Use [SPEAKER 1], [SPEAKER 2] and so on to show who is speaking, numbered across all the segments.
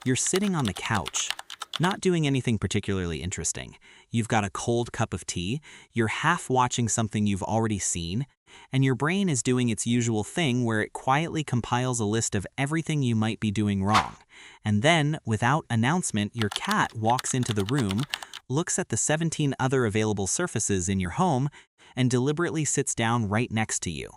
[SPEAKER 1] You're sitting on the couch, not doing anything particularly interesting. You've got a cold cup of tea, you're half watching something you've already seen, and your brain is doing its usual thing where it quietly compiles a list of everything you might be doing wrong. And then, without announcement, your cat walks into the room, looks at the 17 other available surfaces in your home, and deliberately sits down right next to you.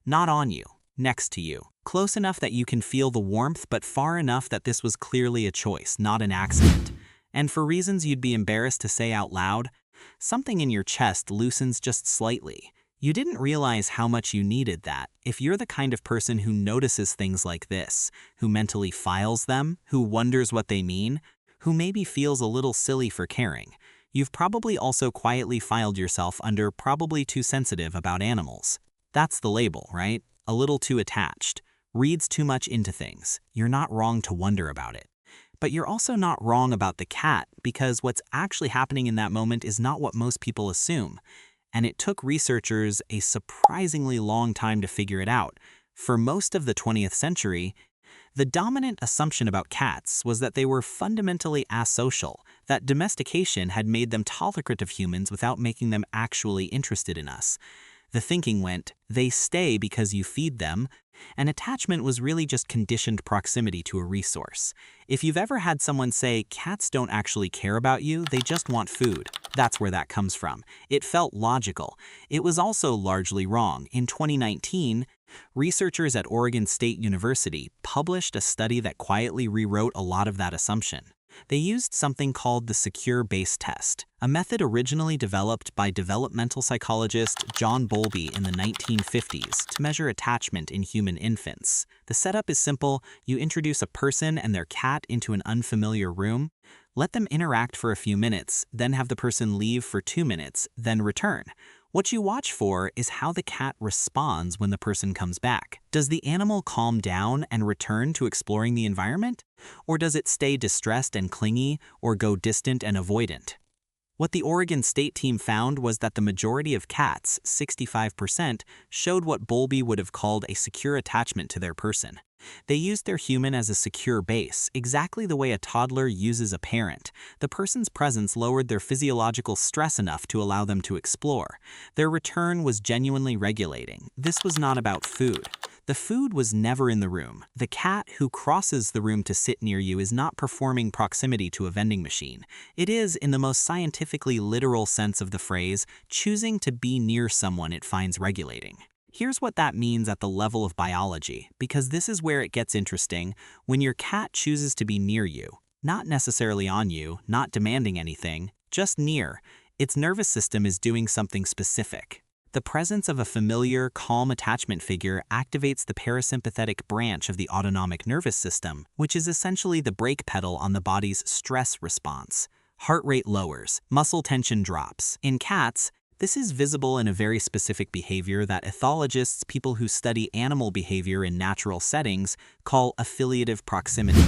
[SPEAKER 1] Not on you, next to you. Close enough that you can feel the warmth, but far enough that this was clearly a choice, not an accident. And for reasons you'd be embarrassed to say out loud, something in your chest loosens just slightly. You didn't realize how much you needed that. If you're the kind of person who notices things like this, who mentally files them, who wonders what they mean, who maybe feels a little silly for caring, you've probably also quietly filed yourself under probably too sensitive about animals. That's the label, right? A little too attached. Reads too much into things. You're not wrong to wonder about it. But you're also not wrong about the cat, because what's actually happening in that moment is not what most people assume. And it took researchers a surprisingly long time to figure it out. For most of the 20th century, the dominant assumption about cats was that they were fundamentally asocial, that domestication had made them tolerant of humans without making them actually interested in us. The thinking went, they stay because you feed them, and attachment was really just conditioned proximity to a resource. If you've ever had someone say, cats don't actually care about you, they just want food, that's where that comes from. It felt logical. It was also largely wrong. In 2019, researchers at Oregon State University published a study that quietly rewrote a lot of that assumption. They used something called the secure base test, a method originally developed by developmental psychologist John Bowlby in the 1950s to measure attachment in human infants. The setup is simple. You introduce a person and their cat into an unfamiliar room, let them interact for a few minutes, then have the person leave for 2 minutes, then return. What you watch for is how the cat responds when the person comes back. Does the animal calm down and return to exploring the environment? Or does it stay distressed and clingy, or go distant and avoidant? What the Oregon State team found was that the majority of cats, 65%, showed what Bowlby would have called a secure attachment to their person. They used their human as a secure base, exactly the way a toddler uses a parent. The person's presence lowered their physiological stress enough to allow them to explore. Their return was genuinely regulating. This was not about food. The food was never in the room. The cat who crosses the room to sit near you is not performing proximity to a vending machine. It is, in the most scientifically literal sense of the phrase, choosing to be near someone it finds regulating. Here's what that means at the level of biology, because this is where it gets interesting. When your cat chooses to be near you, not necessarily on you, not demanding anything, just near, its nervous system is doing something specific. The presence of a familiar, calm attachment figure activates the parasympathetic branch of the autonomic nervous system, which is essentially the brake pedal on the body's stress response. Heart rate lowers, muscle tension drops. In cats, this is visible in a very specific behavior that ethologists, people who study animal behavior in natural settings, call affiliative proximity.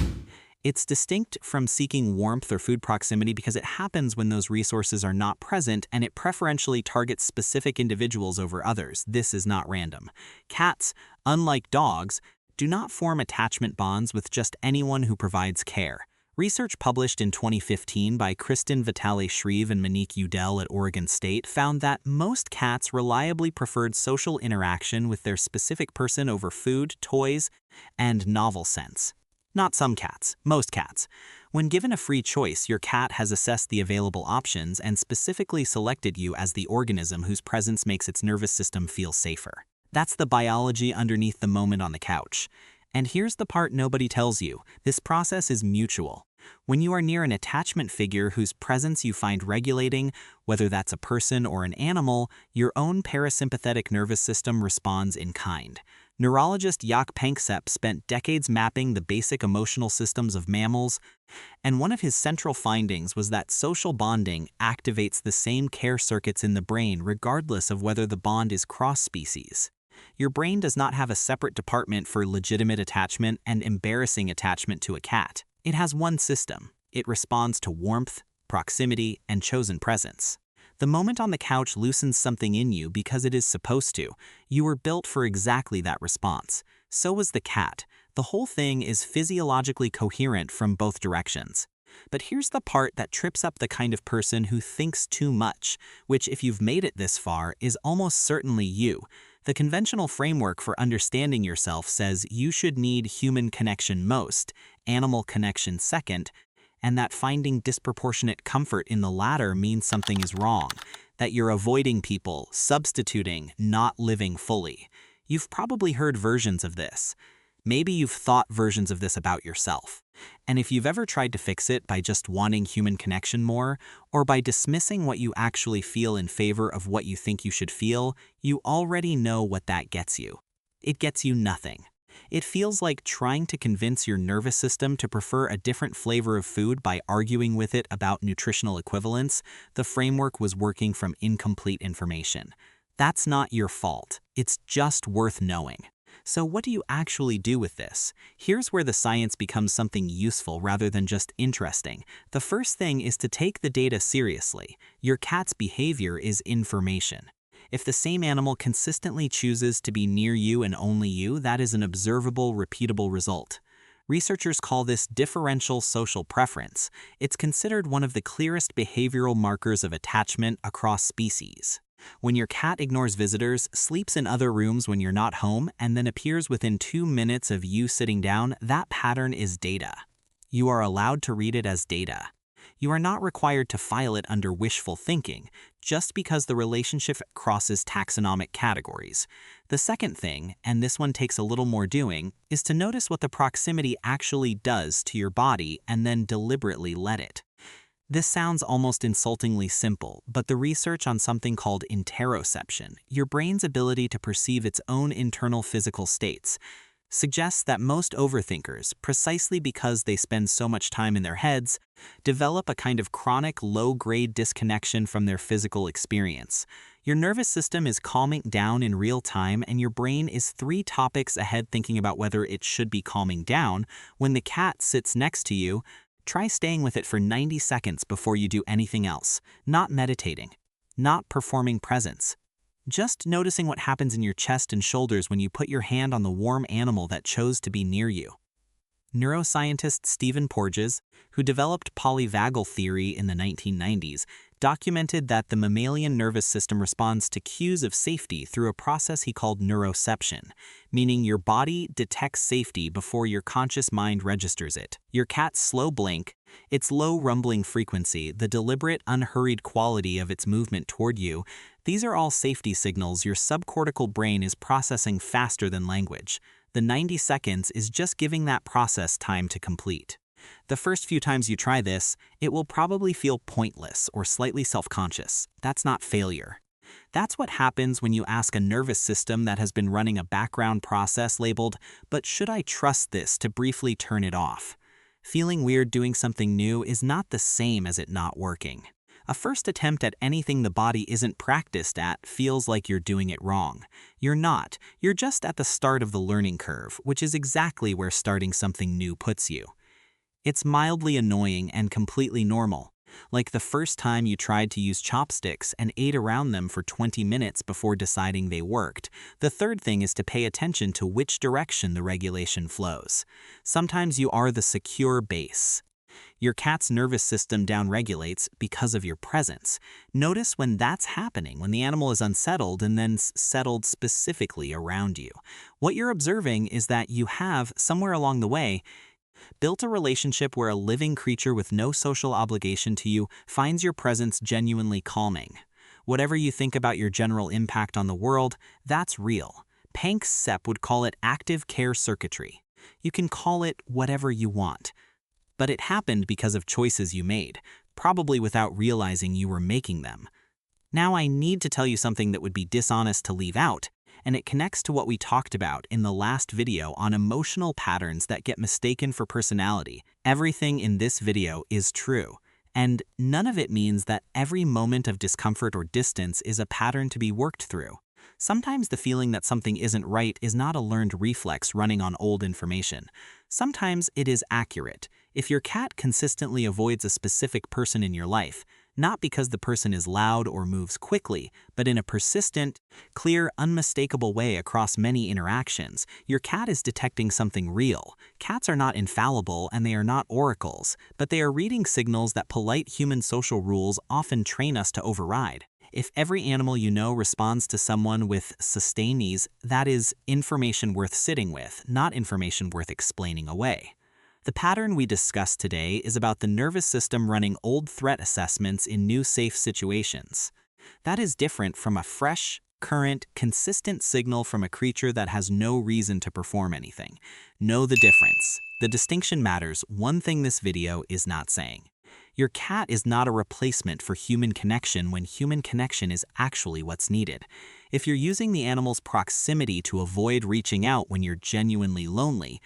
[SPEAKER 1] It's distinct from seeking warmth or food proximity because it happens when those resources are not present, and it preferentially targets specific individuals over others. This is not random. Cats, unlike dogs, do not form attachment bonds with just anyone who provides care. Research published in 2015 by Kristen Vitale-Shreve and Monique Udell at Oregon State found that most cats reliably preferred social interaction with their specific person over food, toys, and novel scents. Not some cats, most cats. When given a free choice, your cat has assessed the available options and specifically selected you as the organism whose presence makes its nervous system feel safer. That's the biology underneath the moment on the couch. And here's the part nobody tells you. This process is mutual. When you are near an attachment figure whose presence you find regulating, whether that's a person or an animal, your own parasympathetic nervous system responds in kind. Neurologist Jaak Panksepp spent decades mapping the basic emotional systems of mammals, and one of his central findings was that social bonding activates the same care circuits in the brain regardless of whether the bond is cross-species. Your brain does not have a separate department for legitimate attachment and embarrassing attachment to a cat. It has one system. It responds to warmth, proximity, and chosen presence. The moment on the couch loosens something in you because it is supposed to. You were built for exactly that response. So was the cat. The whole thing is physiologically coherent from both directions. But here's the part that trips up the kind of person who thinks too much, which, if you've made it this far, is almost certainly you. The conventional framework for understanding yourself says you should need human connection most, animal connection second, and that finding disproportionate comfort in the latter means something is wrong, that you're avoiding people, substituting, not living fully. You've probably heard versions of this. Maybe you've thought versions of this about yourself. And if you've ever tried to fix it by just wanting human connection more, or by dismissing what you actually feel in favor of what you think you should feel, you already know what that gets you. It gets you nothing. It feels like trying to convince your nervous system to prefer a different flavor of food by arguing with it about nutritional equivalence. The framework was working from incomplete information. That's not your fault. It's just worth knowing. So what do you actually do with this? Here's where the science becomes something useful rather than just interesting. The first thing is to take the data seriously. Your cat's behavior is information. If the same animal consistently chooses to be near you and only you, that is an observable, repeatable result. Researchers call this differential social preference. It's considered one of the clearest behavioral markers of attachment across species. When your cat ignores visitors, sleeps in other rooms when you're not home, and then appears within 2 minutes of you sitting down, that pattern is data. You are allowed to read it as data. You are not required to file it under wishful thinking, just because the relationship crosses taxonomic categories. The second thing, and this one takes a little more doing, is to notice what the proximity actually does to your body and then deliberately let it. This sounds almost insultingly simple, but the research on something called interoception, your brain's ability to perceive its own internal physical states, suggests that most overthinkers, precisely because they spend so much time in their heads, develop a kind of chronic low-grade disconnection from their physical experience. Your nervous system is calming down in real time, and your brain is 3 topics ahead thinking about whether it should be calming down. When the cat sits next to you, try staying with it for 90 seconds before you do anything else, not meditating, not performing presence. Just noticing what happens in your chest and shoulders when you put your hand on the warm animal that chose to be near you. Neuroscientist Stephen Porges, who developed polyvagal theory in the 1990s, documented that the mammalian nervous system responds to cues of safety through a process he called neuroception, meaning your body detects safety before your conscious mind registers it. Your cat's slow blink, its low rumbling frequency, the deliberate, unhurried quality of its movement toward you, these are all safety signals your subcortical brain is processing faster than language. The 90 seconds is just giving that process time to complete. The first few times you try this, it will probably feel pointless or slightly self-conscious. That's not failure. That's what happens when you ask a nervous system that has been running a background process labeled, "But should I trust this?" to briefly turn it off. Feeling weird doing something new is not the same as it not working. A first attempt at anything the body isn't practiced at feels like you're doing it wrong. You're not. You're just at the start of the learning curve, which is exactly where starting something new puts you. It's mildly annoying and completely normal, like the first time you tried to use chopsticks and ate around them for 20 minutes before deciding they worked. The third thing is to pay attention to which direction the regulation flows. Sometimes you are the secure base. Your cat's nervous system downregulates because of your presence. Notice when that's happening, when the animal is unsettled and then settled specifically around you. What you're observing is that you have, somewhere along the way, built a relationship where a living creature with no social obligation to you finds your presence genuinely calming. Whatever you think about your general impact on the world, that's real. Panksepp would call it active care circuitry. You can call it whatever you want. But it happened because of choices you made, probably without realizing you were making them. Now I need to tell you something that would be dishonest to leave out, and it connects to what we talked about in the last video on emotional patterns that get mistaken for personality. Everything in this video is true, and none of it means that every moment of discomfort or distance is a pattern to be worked through. Sometimes the feeling that something isn't right is not a learned reflex running on old information. Sometimes it is accurate. If your cat consistently avoids a specific person in your life, Not because the person is loud or moves quickly, but in a persistent, clear, unmistakable way across many interactions. Your cat is detecting something real. Cats are not infallible and they are not oracles, but they are reading signals that polite human social rules often train us to override. If every animal you know responds to someone with sustainies, that is information worth sitting with, not information worth explaining away. The pattern we discussed today is about the nervous system running old threat assessments in new safe situations. That is different from a fresh, current, consistent signal from a creature that has no reason to perform anything. Know the difference. The distinction matters. One thing this video is not saying. Your cat is not a replacement for human connection when human connection is actually what's needed. If you're using the animal's proximity to avoid reaching out when you're genuinely lonely,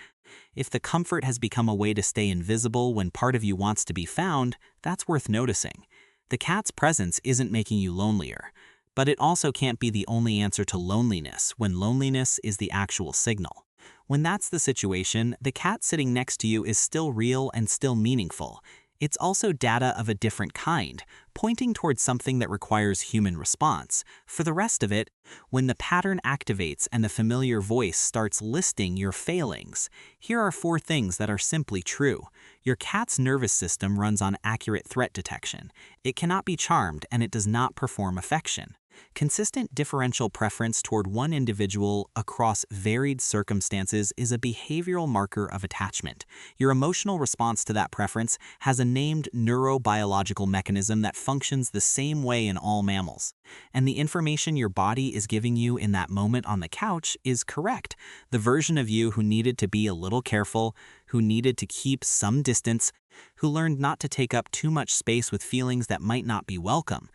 [SPEAKER 1] if the comfort has become a way to stay invisible when part of you wants to be found, that's worth noticing. The cat's presence isn't making you lonelier, but it also can't be the only answer to loneliness when loneliness is the actual signal. When that's the situation, the cat sitting next to you is still real and still meaningful. It's also data of a different kind, pointing towards something that requires human response. For the rest of it, when the pattern activates and the familiar voice starts listing your failings, here are 4 things that are simply true. Your cat's nervous system runs on accurate threat detection. It cannot be charmed and it does not perform affection. Consistent differential preference toward one individual across varied circumstances is a behavioral marker of attachment. Your emotional response to that preference has a named neurobiological mechanism that functions the same way in all mammals. And the information your body is giving you in that moment on the couch is correct. The version of you who needed to be a little careful, who needed to keep some distance, who learned not to take up too much space with feelings that might not be welcome.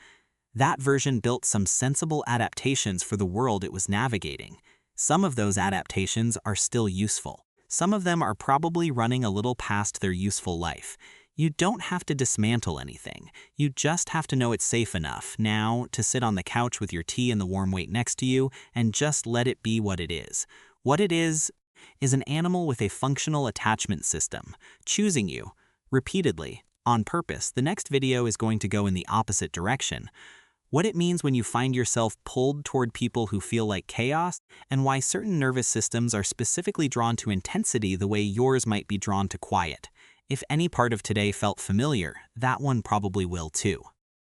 [SPEAKER 1] That version built some sensible adaptations for the world it was navigating. Some of those adaptations are still useful. Some of them are probably running a little past their useful life. You don't have to dismantle anything. You just have to know it's safe enough now to sit on the couch with your tea and the warm weight next to you and just let it be what it is. What it is an animal with a functional attachment system, choosing you, repeatedly, on purpose. The next video is going to go in the opposite direction. What it means when you find yourself pulled toward people who feel like chaos, and why certain nervous systems are specifically drawn to intensity the way yours might be drawn to quiet. If any part of today felt familiar, that one probably will too.